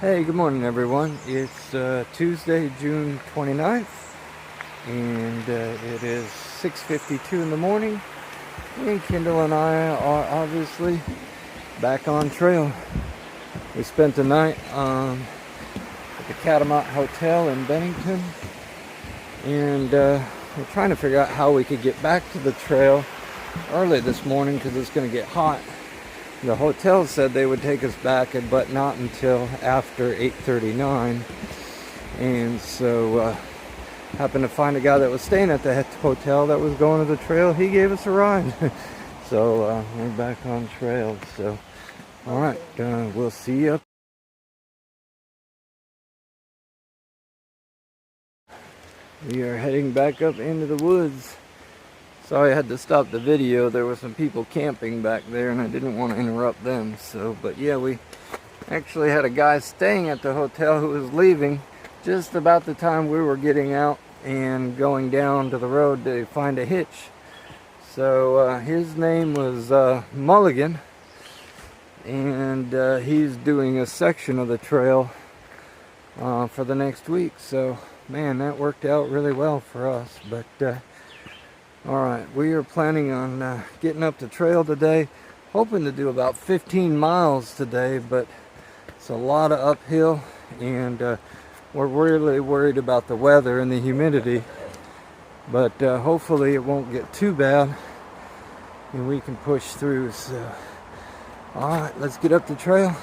Hey, good morning everyone. It's Tuesday, June 29th, and it is 6:52 in the morning, and Kendall and I are obviously back on trail. We spent the night at the Catamount Hotel in Bennington, and we're trying to figure out how we could get back to the trail early this morning because it's going to get hot. The hotel said they would take us back, but not until after 8:39. And so happened to find a guy that was staying at the hotel that was going to the trail. He gave us a ride. So we're back on trail. So all right, we'll see you. We are heading back up into the woods. Sorry I had to stop the video. There were some people camping back there and I didn't want to interrupt them. So, but yeah, we actually had a guy staying at the hotel who was leaving just about the time we were getting out and going down to the road to find a hitch. So his name was Mulligan, and he's doing a section of the trail for the next week. So man, that worked out really well for us. But alright, we are planning on getting up the trail today, hoping to do about 15 miles today, but it's a lot of uphill, and we're really worried about the weather and the humidity, but hopefully it won't get too bad and we can push through. So alright, let's get up the trail,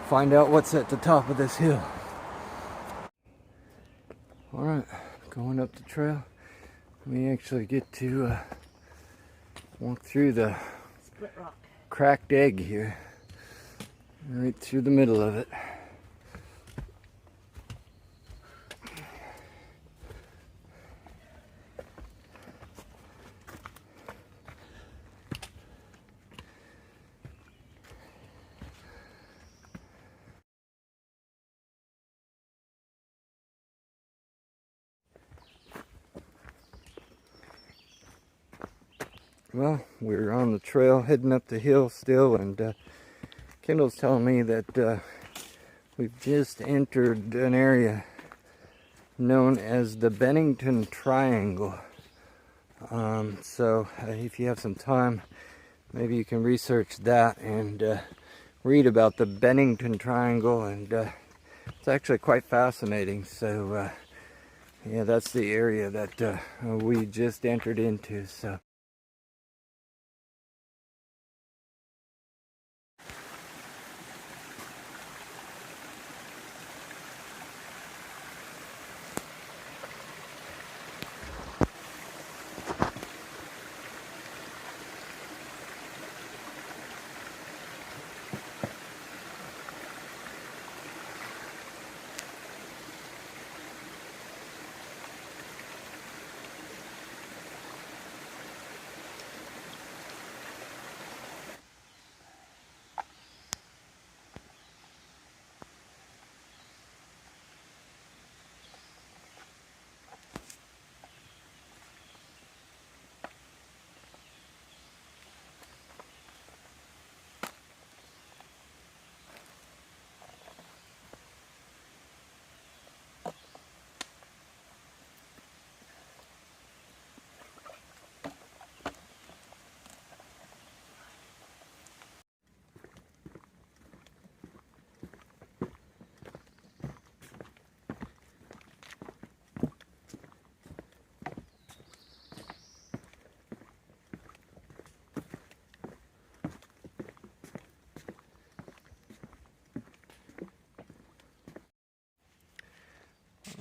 find out what's at the top of this hill. Alright, going up the trail. We actually get to walk through the split rock, cracked egg here, right through the middle of it. Well, we're on the trail heading up the hill still, and Kendall's telling me that we've just entered an area known as the Bennington Triangle. So if you have some time, maybe you can research that and read about the Bennington Triangle, and it's actually quite fascinating. So yeah, that's the area that we just entered into. So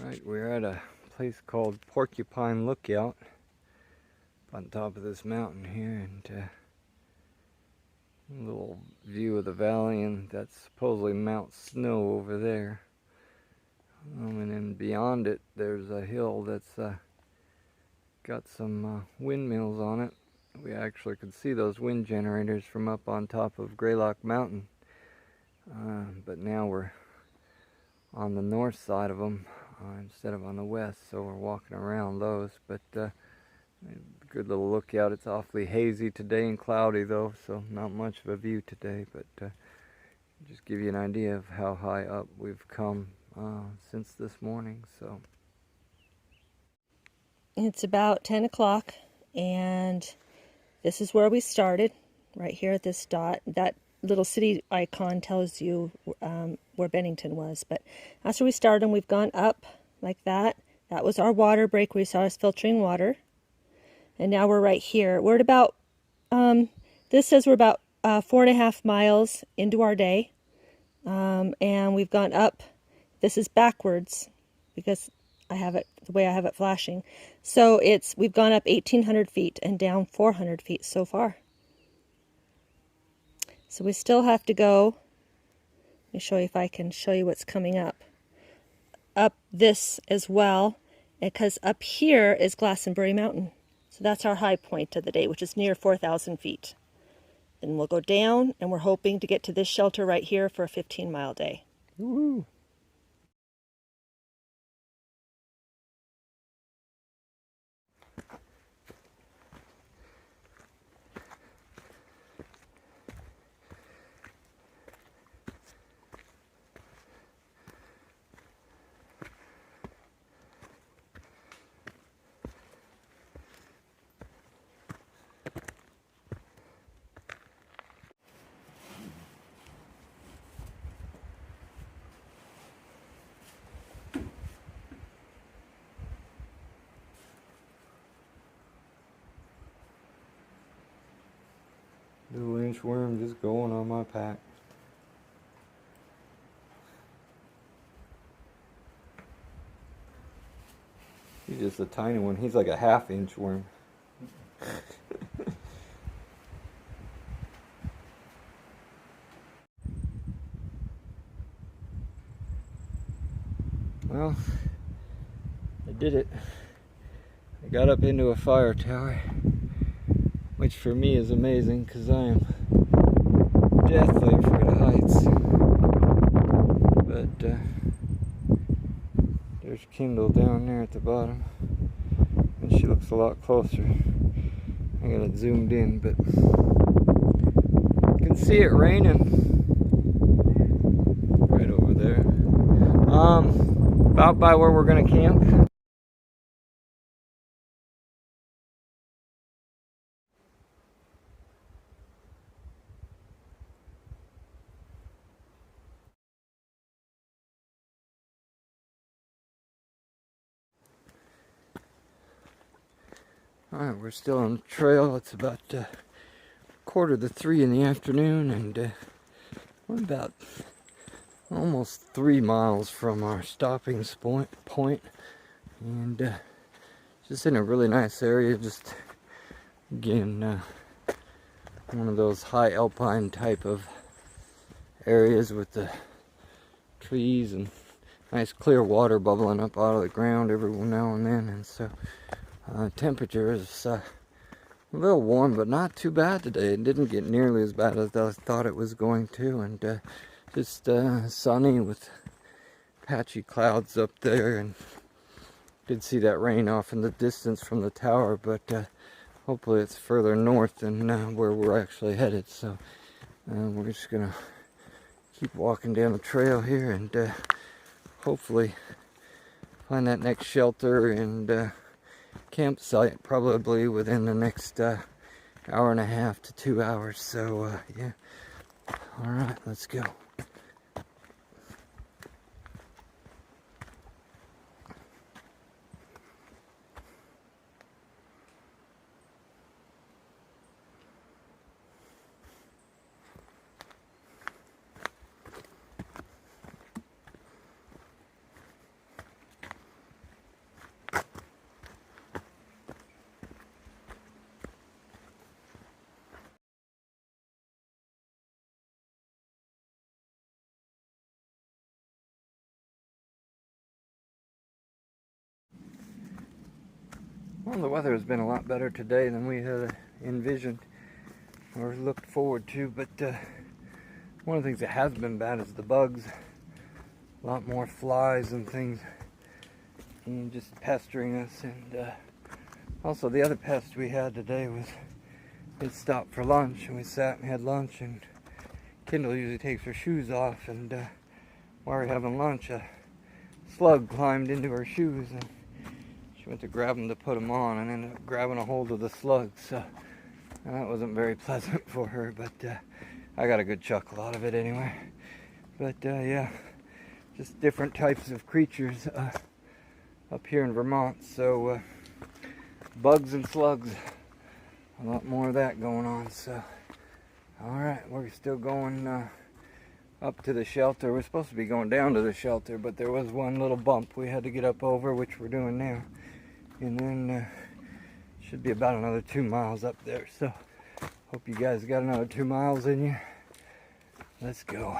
alright, we're at a place called Porcupine Lookout on top of this mountain here, and a little view of the valley, and that's supposedly Mount Snow over there. And then beyond it there's a hill that's got some windmills on it. We actually could see those wind generators from up on top of Greylock Mountain, but now we're on the north side of them instead of on the west, so we're walking around those. But good little lookout. It's awfully hazy today and cloudy though, so not much of a view today, but Just give you an idea of how high up we've come since this morning. So it's about 10 o'clock, and this is where we started, right here at this dot. That little city icon tells you where Bennington was, but that's where we started, and we've gone up like that. That was our water break where you saw us filtering water, and now we're right here. We're at about, this says we're about 4.5 miles into our day, and we've gone up. This is backwards because I have it the way I have it flashing. So we've gone up 1,800 feet and down 400 feet so far. So we still have to go. Let me show you if I can show you what's coming up. Up this as well, because up here is Glastonbury Mountain. So that's our high point of the day, which is near 4,000 feet. Then we'll go down, and we're hoping to get to this shelter right here for a 15-mile day. woo-hoo. Little inchworm just going on my pack. He's just a tiny one. He's like a half-inch worm. Well, I did it. I got up into a fire tower, which for me is amazing because I am deathly afraid of heights. But there's Kindle down there at the bottom, and she looks a lot closer. I got it zoomed in, but you can see it raining right over there. About by where we're gonna camp. Alright, we're still on the trail. It's about 2:45 in the afternoon, and we're about almost 3 miles from our stopping point, and just in a really nice area. Just again, one of those high alpine type of areas with the trees and nice clear water bubbling up out of the ground every now and then. And so temperature is a little warm, but not too bad today. It didn't get nearly as bad as I thought it was going to, and just sunny with patchy clouds up there, and did see that rain off in the distance from the tower, but hopefully it's further north than where we're actually headed. So we're just gonna keep walking down the trail here, and hopefully find that next shelter and campsite probably within the next hour and a half to 2 hours. So yeah, all right, let's go. Well, the weather has been a lot better today than we had envisioned or looked forward to, but one of the things that has been bad is the bugs. A lot more flies and things, and just pestering us. And also the other pest we had today was, it stopped for lunch, and we sat and had lunch and Kendall usually takes her shoes off, and while we were having lunch, a slug climbed into her shoes, and she went to grab them to put them on, and ended up grabbing a hold of the slug. So that wasn't very pleasant for her, but I got a good chuckle out of it anyway. But yeah, just different types of creatures up here in Vermont. So bugs and slugs, a lot more of that going on. So alright, we're still going up to the shelter. We're supposed to be going down to the shelter, but there was one little bump we had to get up over, which we're doing now. And then should be about another 2 miles up there. So hope you guys got another 2 miles in you. Let's go.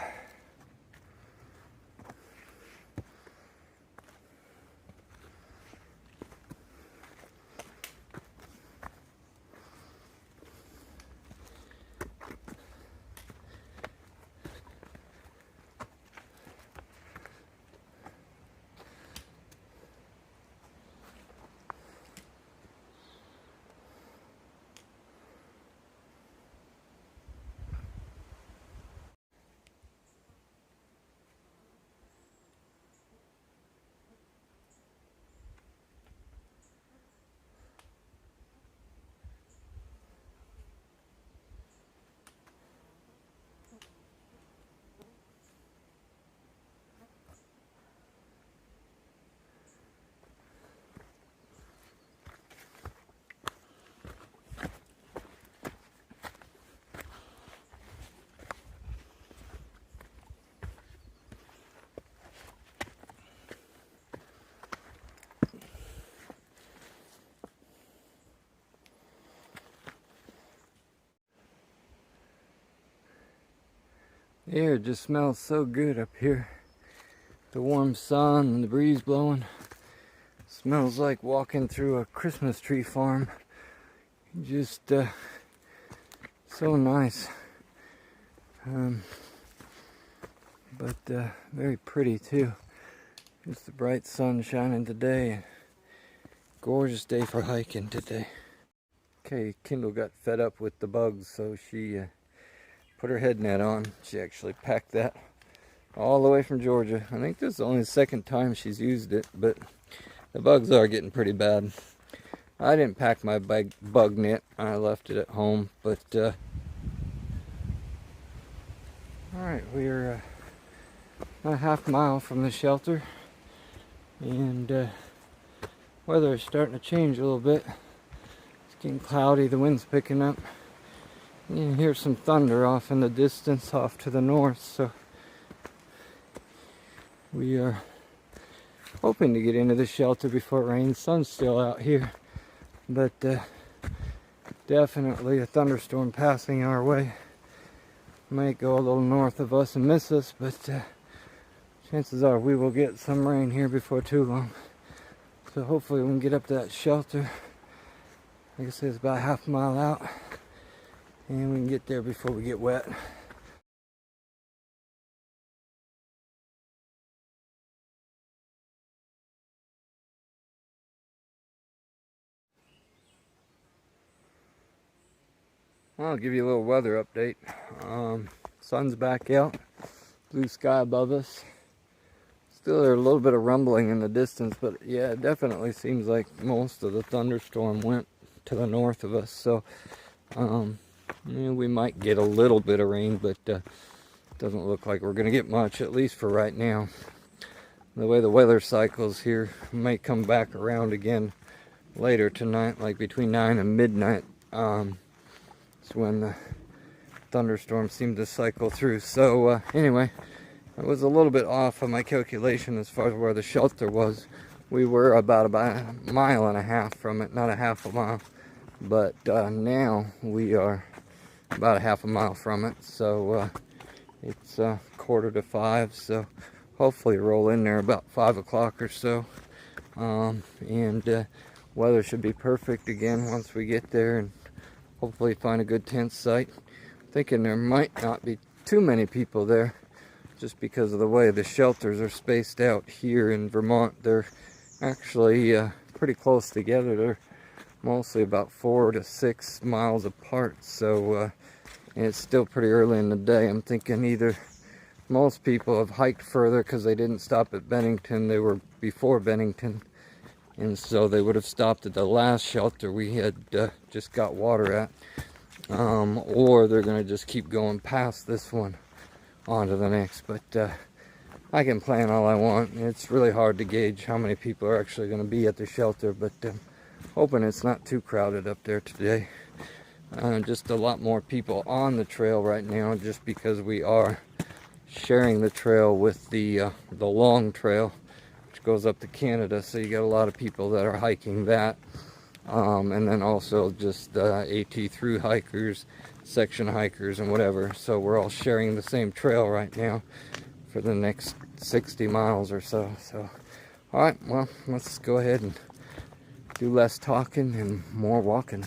The air just smells so good up here. The warm sun and the breeze blowing. Smells like walking through a Christmas tree farm. Just so nice. But very pretty too. Just the bright sun shining today. Gorgeous day for hiking today. Okay, Kendall got fed up with the bugs, so she put her head net on. She actually packed that all the way from Georgia. I think this is only the second time she's used it, but the bugs are getting pretty bad. I didn't pack my bug net. I left it at home, but alright, we're a half mile from the shelter, and weather is starting to change a little bit. It's getting cloudy, the wind's picking up. You can hear some thunder off in the distance, off to the north, so we are hoping to get into the shelter before it rains. Sun's still out here, but definitely a thunderstorm passing our way. Might go a little north of us and miss us, but chances are we will get some rain here before too long. So hopefully we can get up to that shelter. Like I said, it's about half a mile out, and we can get there before we get wet. I'll give you a little weather update. Sun's back out, blue sky above us. Still there's a little bit of rumbling in the distance, but yeah, it definitely seems like most of the thunderstorm went to the north of us. So we might get a little bit of rain, but doesn't look like we're going to get much, at least for right now. The way the weather cycles here, might come back around again later tonight, like between 9 and midnight. It's when the thunderstorms seem to cycle through. So anyway, I was a little bit off on my calculation as far as where the shelter was. We were about a mile and a half from it, not a half a mile. But now we are about a half a mile from it. So it's 4:45, so hopefully roll in there about 5 o'clock or so. And weather should be perfect again once we get there, and hopefully find a good tent site. Thinking there might not be too many people there, just because of the way the shelters are spaced out here in Vermont. They're actually pretty close together. They're mostly about 4 to 6 miles apart, so and it's still pretty early in the day. I'm thinking either most people have hiked further because they didn't stop at Bennington. They were before Bennington, and so they would have stopped at the last shelter we had just got water at. Or they're going to just keep going past this one on to the next. But I can plan all I want. It's really hard to gauge how many people are actually going to be at the shelter, but hoping it's not too crowded up there today. Just a lot more people on the trail right now, just because we are sharing the trail with the long trail, which goes up to Canada. So you got a lot of people that are hiking that. And then also just AT through hikers, section hikers, and whatever. So we're all sharing the same trail right now for the next 60 miles or so. So, all right, well, let's go ahead and do less talking and more walking.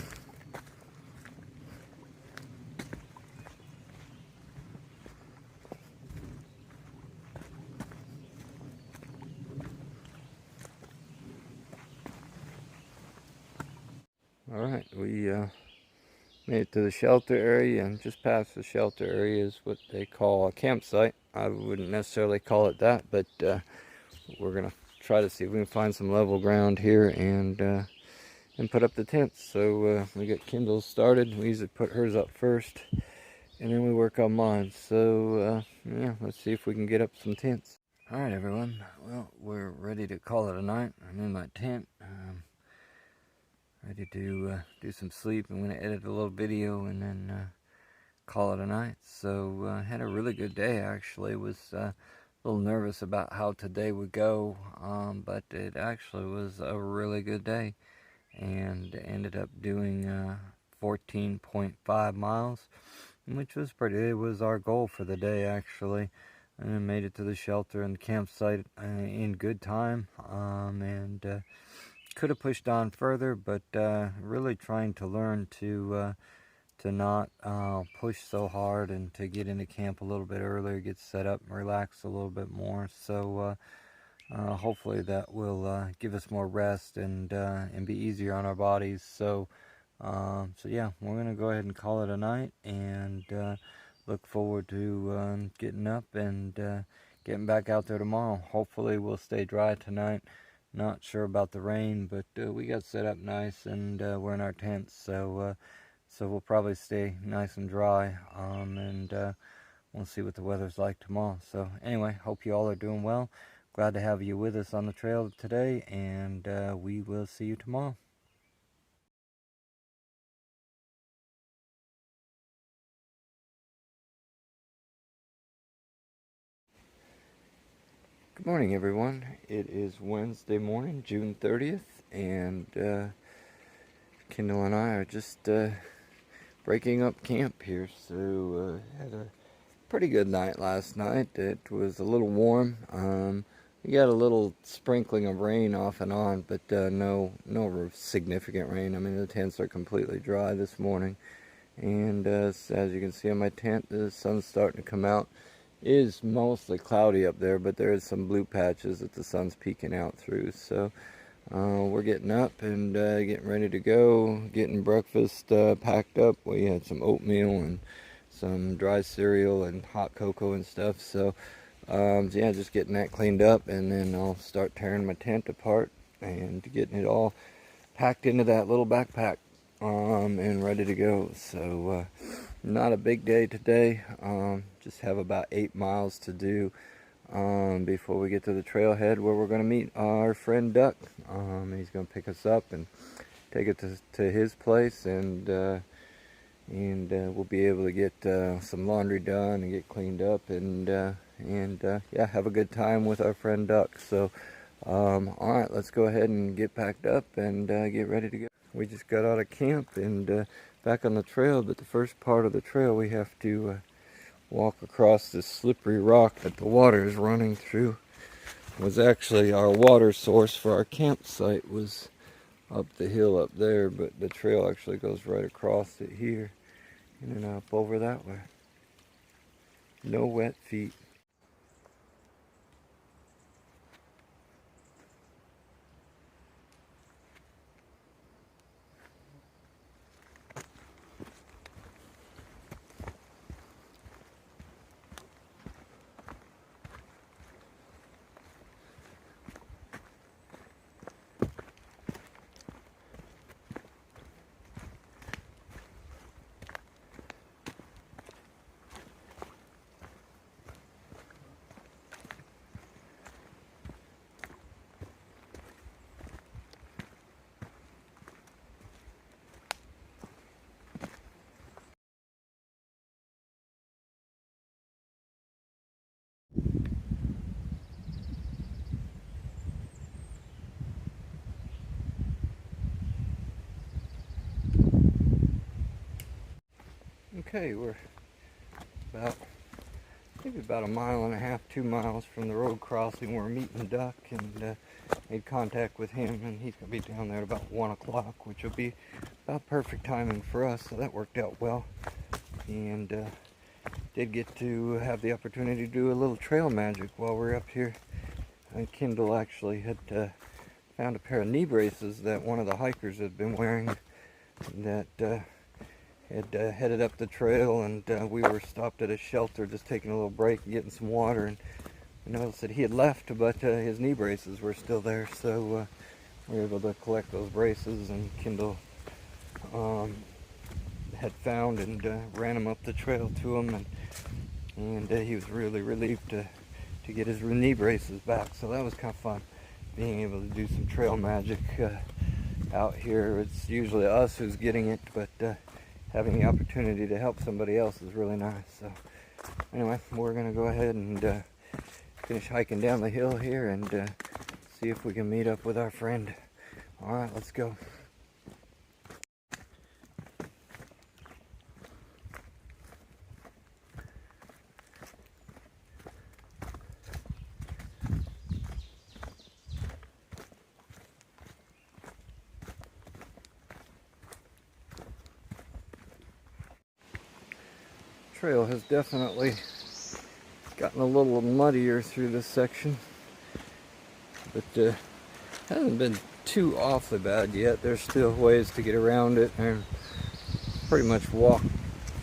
All right, we made it to the shelter area, and just past the shelter area is what they call a campsite. I wouldn't necessarily call it that, but we're gonna try to see if we can find some level ground here and put up the tents. So we got Kendall's started. We usually put hers up first, and then we work on mine. So yeah, let's see if we can get up some tents. All right, everyone. Well, we're ready to call it a night. I'm in my tent. Ready to do some sleep. I'm going to edit a little video and then call it a night. So had a really good day, actually. Was a little nervous about how today would go, but it actually was a really good day, and ended up doing 14.5 miles, which was it was our goal for the day, actually. And made it to the shelter and campsite in good time, and could have pushed on further, but really trying to learn to not push so hard, and to get into camp a little bit earlier, get set up and relax a little bit more. So hopefully that will give us more rest and be easier on our bodies. So yeah, we're gonna go ahead and call it a night, and look forward to getting up and getting back out there tomorrow. Hopefully we'll stay dry tonight. Not sure about the rain, but we got set up nice, and we're in our tents, so we'll probably stay nice and dry, and we'll see what the weather's like tomorrow. So anyway, hope you all are doing well. Glad to have you with us on the trail today, and we will see you tomorrow. Good morning, everyone. It is Wednesday morning, June 30th, and Kendall and I are just breaking up camp here. So had a pretty good night last night. It was a little warm. We got a little sprinkling of rain off and on, but no significant rain. I mean, the tents are completely dry this morning, and as you can see on my tent, the sun's starting to come out. It is mostly cloudy up there, but there is some blue patches that the sun's peeking out through. So we're getting up and getting ready to go, getting breakfast packed up. We had some oatmeal and some dry cereal and hot cocoa and stuff. So yeah, just getting that cleaned up, and then I'll start tearing my tent apart and getting it all packed into that little backpack, and ready to go. So not a big day today. Just have about 8 miles to do before we get to the trailhead, where we're going to meet our friend Duck. He's going to pick us up and take it to his place, and we'll be able to get some laundry done and get cleaned up, and yeah, have a good time with our friend Duck. So all right, let's go ahead and get packed up and get ready to go. We just got out of camp and back on the trail, but the first part of the trail we have to walk across this slippery rock that the water is running through. It was actually our water source for our campsite, was up the hill up there, but the trail actually goes right across it here and then up over that way. No wet feet. Okay, we're about maybe about 1.5 miles, 2 miles from the road crossing. We're meeting Duck, and made contact with him, and he's gonna be down there at about 1 o'clock, which will be about perfect timing for us, so that worked out well. And did get to have the opportunity to do a little trail magic while we're up here. Kendall actually had found a pair of knee braces that one of the hikers had been wearing that had headed up the trail, and we were stopped at a shelter just taking a little break and getting some water, and I noticed that he had left, but his knee braces were still there, so we were able to collect those braces, and Kendall had found and ran him up the trail to him, and he was really relieved to get his knee braces back, so that was kind of fun, being able to do some trail magic out here. It's usually us who's getting it, but having the opportunity to help somebody else is really nice. So anyway, we're gonna go ahead and finish hiking down the hill here and see if we can meet up with our friend. All right, let's go. Trail has definitely gotten a little muddier through this section, but hasn't been too awfully bad yet. There's still ways to get around it and pretty much walk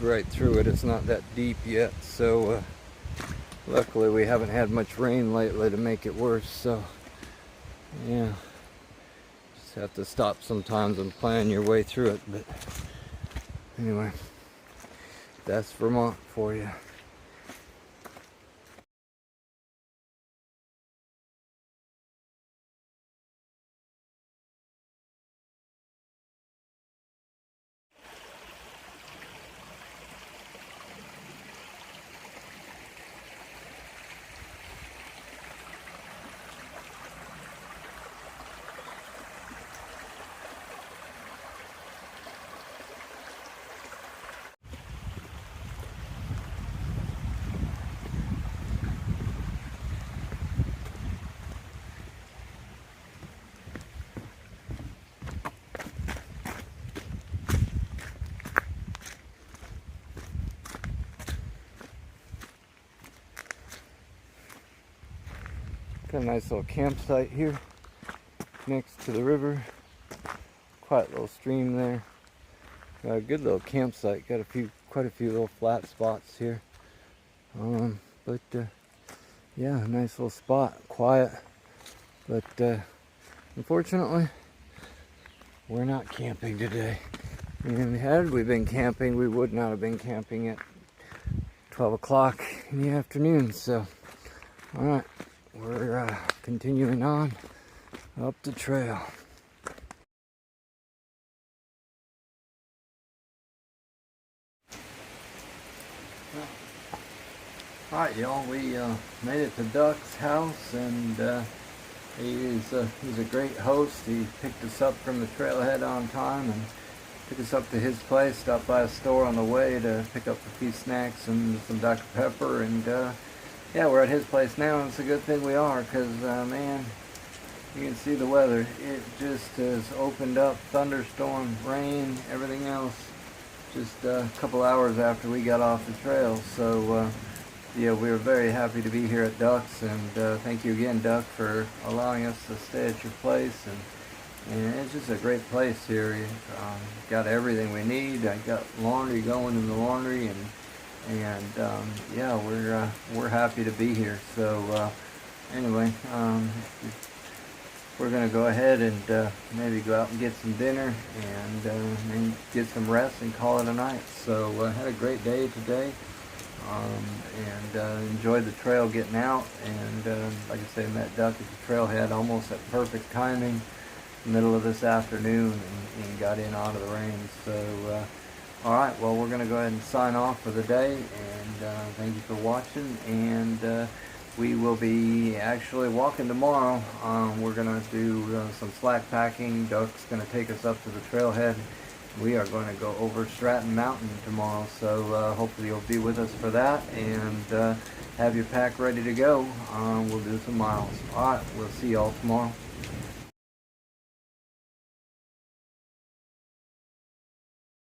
right through it. It's not that deep yet, so luckily we haven't had much rain lately to make it worse, so yeah, just have to stop sometimes and plan your way through it. But anyway, that's Vermont for you. Got a nice little campsite here next to the river. Quiet little stream there. Got a good little campsite. Got quite a few little flat spots here. But yeah, nice little spot. Quiet. But unfortunately, we're not camping today. And had we been camping, we would not have been camping at 12 o'clock in the afternoon. So, all right. We're continuing on up the trail. Alright, y'all, we made it to Duck's house, and he's a great host. He picked us up from the trailhead on time and took us up to his place, stopped by a store on the way to pick up a few snacks and some Dr. Pepper, and yeah, we're at his place now, and it's a good thing we are, because, man, you can see the weather. It just has opened up, thunderstorm, rain, everything else, just a couple hours after we got off the trail. So, yeah, we were very happy to be here at Duck's, and thank you again, Duck, for allowing us to stay at your place. And it's just a great place here. Got everything we need. I got laundry going in the laundry, and yeah, we're happy to be here. So anyway, we're gonna go ahead and maybe go out and get some dinner and get some rest and call it a night. So had a great day today, and enjoyed the trail getting out. And like I say, met Duck at the trailhead almost at perfect timing, middle of this afternoon, and got in out of the rain. So. Alright, well, we're going to go ahead and sign off for the day, and thank you for watching, and we will be actually walking tomorrow. We're going to do some slack packing. Doug's going to take us up to the trailhead we are going to go over Stratton Mountain tomorrow, so hopefully you'll be with us for that, and have your pack ready to go. We'll do some miles. Alright, we'll see y'all tomorrow.